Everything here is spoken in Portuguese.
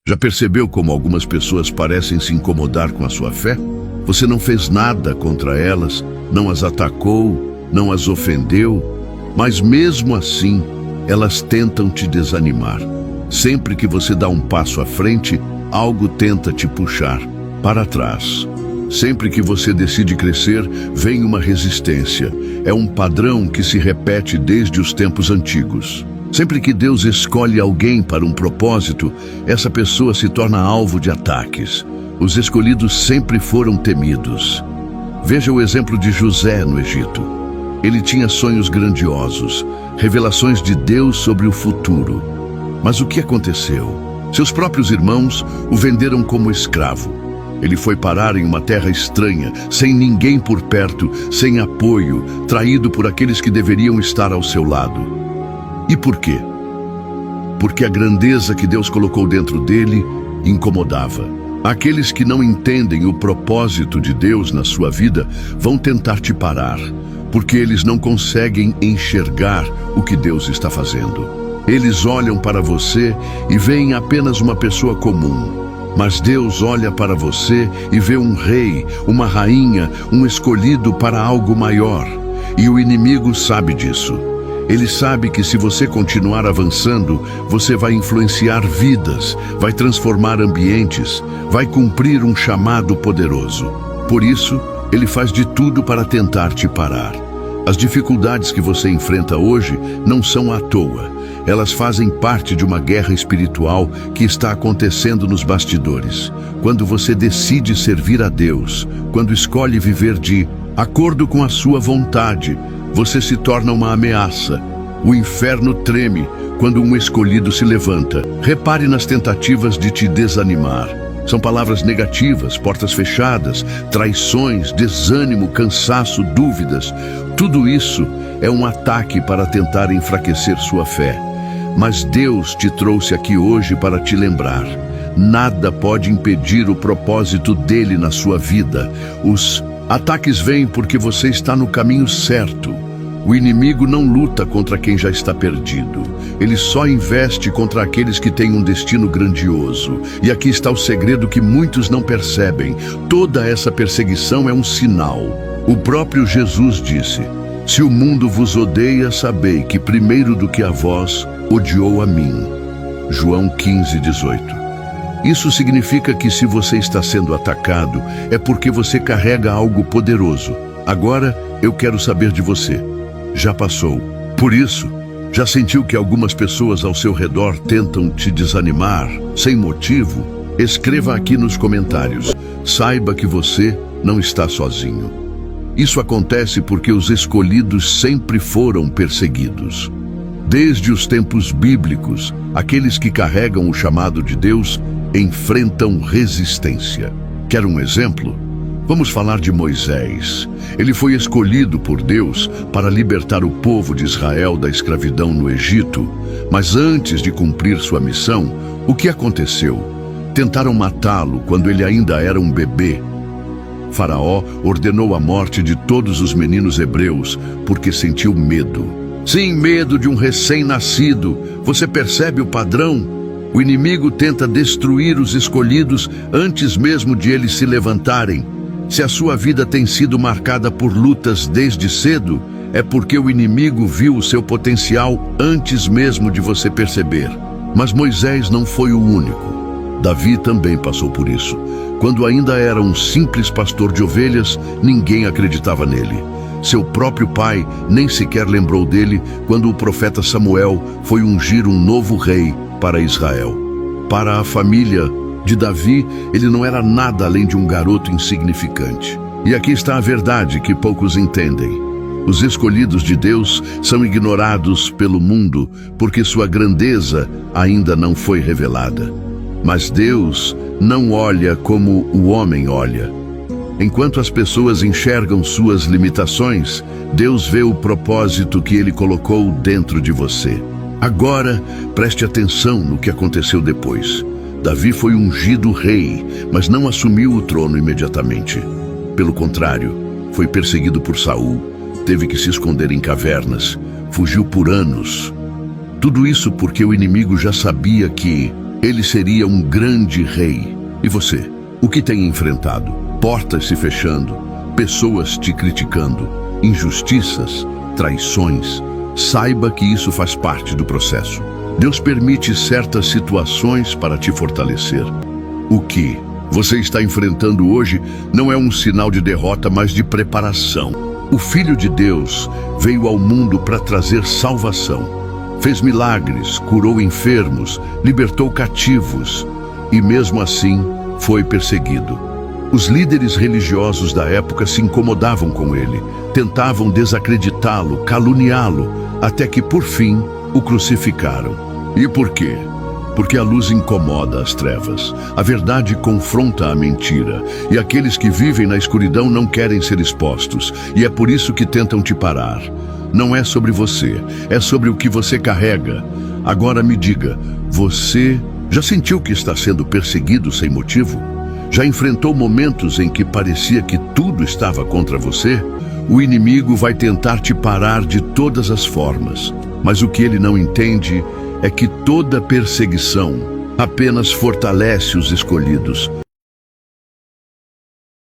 Já percebeu como algumas pessoas parecem se incomodar com a sua fé? Você não fez nada contra elas, não as atacou, não as ofendeu, mas mesmo assim, elas tentam te desanimar. Sempre que você dá um passo à frente, algo tenta te puxar para trás. Sempre que você decide crescer, vem uma resistência. É um padrão que se repete desde os tempos antigos. Sempre que Deus escolhe alguém para um propósito, essa pessoa se torna alvo de ataques. Os escolhidos sempre foram temidos. Veja o exemplo de José no Egito. Ele tinha sonhos grandiosos, revelações de Deus sobre o futuro. Mas o que aconteceu? Seus próprios irmãos o venderam como escravo. Ele foi parar em uma terra estranha, sem ninguém por perto, sem apoio, traído por aqueles que deveriam estar ao seu lado. E por quê? Porque a grandeza que Deus colocou dentro dele incomodava. Aqueles que não entendem o propósito de Deus na sua vida vão tentar te parar, porque eles não conseguem enxergar o que Deus está fazendo. Eles olham para você e veem apenas uma pessoa comum. Mas Deus olha para você e vê um rei, uma rainha, um escolhido para algo maior. E o inimigo sabe disso. Ele sabe que se você continuar avançando, você vai influenciar vidas, vai transformar ambientes, vai cumprir um chamado poderoso. Por isso, ele faz de tudo para tentar te parar. As dificuldades que você enfrenta hoje não são à toa. Elas fazem parte de uma guerra espiritual que está acontecendo nos bastidores. Quando você decide servir a Deus, quando escolhe viver de acordo com a sua vontade, você se torna uma ameaça. O inferno treme quando um escolhido se levanta. Repare nas tentativas de te desanimar. São palavras negativas, portas fechadas, traições, desânimo, cansaço, dúvidas. Tudo isso é um ataque para tentar enfraquecer sua fé. Mas Deus te trouxe aqui hoje para te lembrar. Nada pode impedir o propósito dele na sua vida. Os ataques vêm porque você está no caminho certo. O inimigo não luta contra quem já está perdido. Ele só investe contra aqueles que têm um destino grandioso. E aqui está o segredo que muitos não percebem. Toda essa perseguição é um sinal. O próprio Jesus disse: se o mundo vos odeia, sabei que primeiro do que a vós, odiou a mim. João 15:18. Isso significa que se você está sendo atacado, é porque você carrega algo poderoso. Agora, eu quero saber de você. Já passou por isso? Já sentiu que algumas pessoas ao seu redor tentam te desanimar, sem motivo? Escreva aqui nos comentários. Saiba que você não está sozinho. Isso acontece porque os escolhidos sempre foram perseguidos. Desde os tempos bíblicos, aqueles que carregam o chamado de Deus enfrentam resistência. Quer um exemplo? Vamos falar de Moisés. Ele foi escolhido por Deus para libertar o povo de Israel da escravidão no Egito. Mas antes de cumprir sua missão, o que aconteceu? Tentaram matá-lo quando ele ainda era um bebê. Faraó ordenou a morte de todos os meninos hebreus porque sentiu medo. Sim, medo de um recém-nascido. Você percebe o padrão? O inimigo tenta destruir os escolhidos antes mesmo de eles se levantarem. Se a sua vida tem sido marcada por lutas desde cedo, é porque o inimigo viu o seu potencial antes mesmo de você perceber. Mas Moisés não foi o único. Davi também passou por isso. Quando ainda era um simples pastor de ovelhas, ninguém acreditava nele. Seu próprio pai nem sequer lembrou dele quando o profeta Samuel foi ungir um novo rei para Israel. Para a família de Davi, ele não era nada além de um garoto insignificante. E aqui está a verdade que poucos entendem. Os escolhidos de Deus são ignorados pelo mundo porque sua grandeza ainda não foi revelada. Mas Deus não olha como o homem olha. Enquanto as pessoas enxergam suas limitações, Deus vê o propósito que Ele colocou dentro de você. Agora, preste atenção no que aconteceu depois. Davi foi ungido rei, mas não assumiu o trono imediatamente. Pelo contrário, foi perseguido por Saul, teve que se esconder em cavernas, fugiu por anos. Tudo isso porque o inimigo já sabia que Ele seria um grande rei. E você? O que tem enfrentado? Portas se fechando, pessoas te criticando, injustiças, traições. Saiba que isso faz parte do processo. Deus permite certas situações para te fortalecer. O que você está enfrentando hoje não é um sinal de derrota, mas de preparação. O Filho de Deus veio ao mundo para trazer salvação. Fez milagres, curou enfermos, libertou cativos e mesmo assim foi perseguido. Os líderes religiosos da época se incomodavam com ele, tentavam desacreditá-lo, caluniá-lo, até que por fim o crucificaram. E por quê? Porque a luz incomoda as trevas, a verdade confronta a mentira, e aqueles que vivem na escuridão não querem ser expostos, e é por isso que tentam te parar. Não é sobre você, é sobre o que você carrega. Agora me diga, você já sentiu que está sendo perseguido sem motivo? Já enfrentou momentos em que parecia que tudo estava contra você? O inimigo vai tentar te parar de todas as formas, mas o que ele não entende é que toda perseguição apenas fortalece os escolhidos.